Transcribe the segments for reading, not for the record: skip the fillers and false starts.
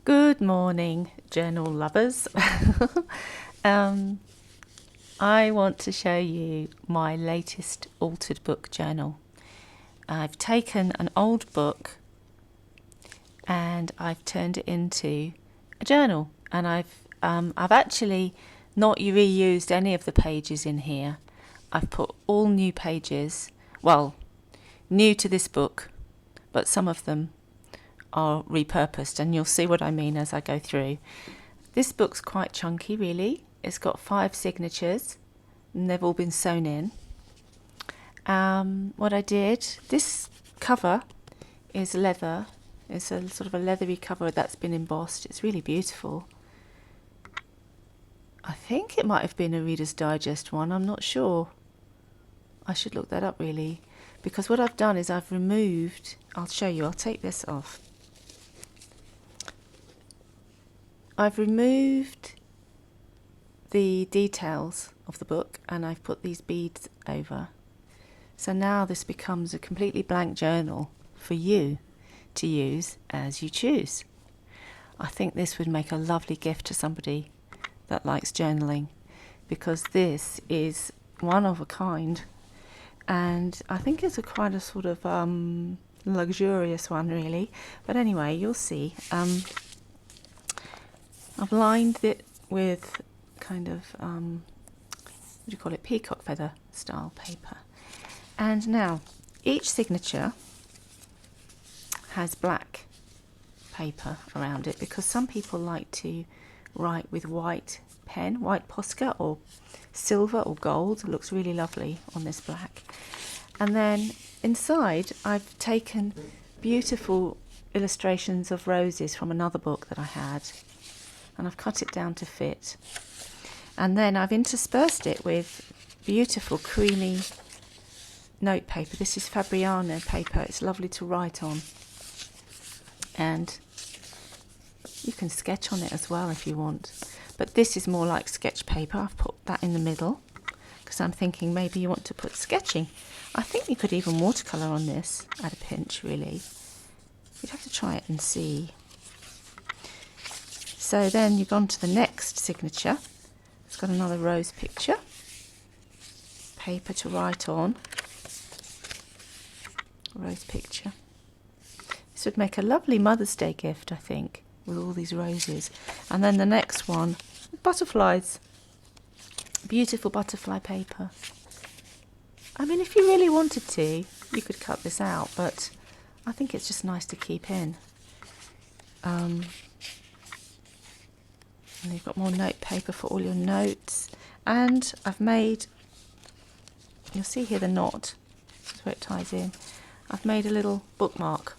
Good morning, journal lovers. um, I want to show you my latest altered book journal. I've taken an old book and I've turned it into a journal, and I've actually not reused any of the pages in here. I've put all new pages, well, new to this book, but some of them are repurposed, and you'll see what I mean as I go through. This book's quite chunky, really. It's got 5 signatures and they've all been sewn in. What I did, this cover is leather. It's a sort of a leathery cover that's been embossed. It's really beautiful. I think it might have been a Reader's Digest one, I'm not sure. I should look that up really, because what I've done is I've removed, I'll show you, I'll take this off. I've removed the details of the book and I've put these beads over. So now this becomes a completely blank journal for you to use as you choose. I think this would make a lovely gift to somebody that likes journaling, because this is one of a kind, and I think it's quite a sort of luxurious one really. But anyway, you'll see. I've lined it with kind of, what do you call it, peacock feather style paper. And now, each signature has black paper around it, because some people like to write with white pen, white Posca or silver or gold. It looks really lovely on this black. And then inside I've taken beautiful illustrations of roses from another book that I had, and I've cut it down to fit. And then I've interspersed it with beautiful creamy notepaper. This is Fabriano paper. It's lovely to write on, and you can sketch on it as well if you want, but this is more like sketch paper. I've put that in the middle because I'm thinking maybe you want to put sketching. I think you could even watercolour on this at a pinch really. You'd have to try it and see. So then you've gone to the next signature. It's got another rose picture, paper to write on, rose picture. This would make a lovely Mother's Day gift, I think, with all these roses. And then the next one, butterflies, beautiful butterfly paper. I mean, if you really wanted to, you could cut this out, but I think it's just nice to keep in. And you've got more note paper for all your notes. And I've made, you'll see here the knot, this is where it ties in. I've made a little bookmark.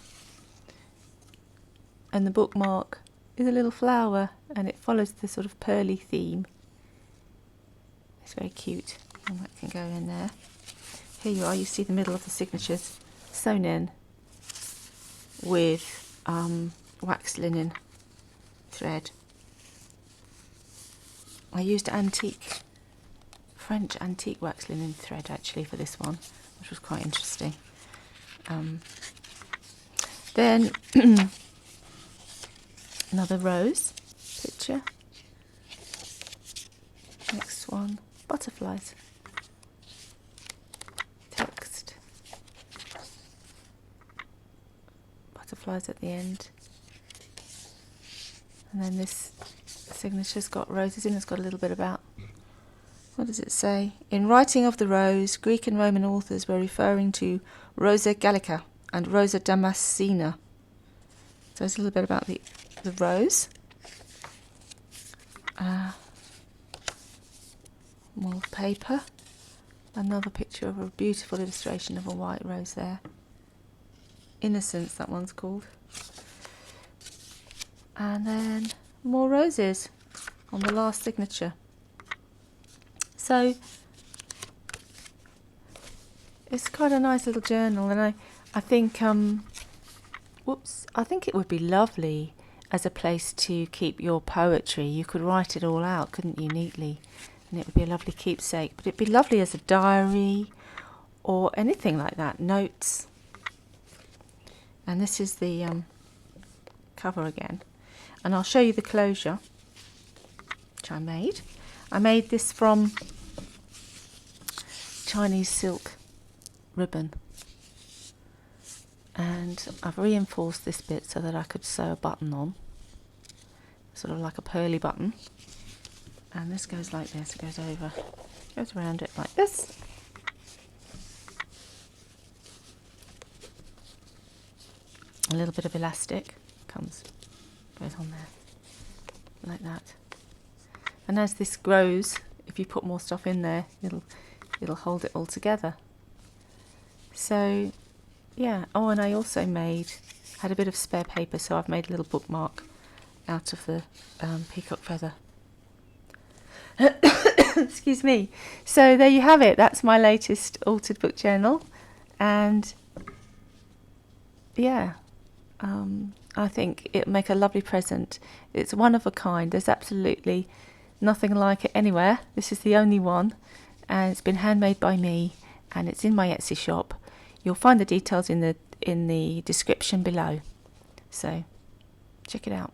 And the bookmark is a little flower, and it follows the sort of pearly theme. It's very cute, and that can go in there. Here you are, you see the middle of the signatures sewn in with wax linen thread. I used French antique wax linen thread actually for this one, which was quite interesting. Then another rose picture. Next one, butterflies. Text. Butterflies at the end. And then this signature's got roses in. It's got a little bit about, what does it say? In writing of the rose, Greek and Roman authors were referring to Rosa Gallica and Rosa Damascena. So there's a little bit about the rose. More paper. Another picture of a beautiful illustration of a white rose there. Innocence, that one's called. And then more roses on the last signature. So it's quite a nice little journal, and I think I think it would be lovely as a place to keep your poetry. You could write it all out, couldn't you, neatly, and it would be a lovely keepsake. But it'd be lovely as a diary or anything like that, notes. And this is the cover again. and I'll show you the closure which I made. I made this from Chinese silk ribbon, and I've reinforced this bit so that I could sew a button on, sort of like a pearly button, and this goes like this. It goes around it like this. A little bit of elastic goes on there like that, and as this grows, if you put more stuff in there, it'll hold it all together. So yeah, oh, and I also had a bit of spare paper, so I've made a little bookmark out of the peacock feather. Excuse me. So there you have it. That's my latest altered book journal, and yeah, I think it'll make a lovely present. It's one of a kind. There's absolutely nothing like it anywhere. This is the only one, and it's been handmade by me, and it's in my Etsy shop. You'll find the details in the description below, so check it out.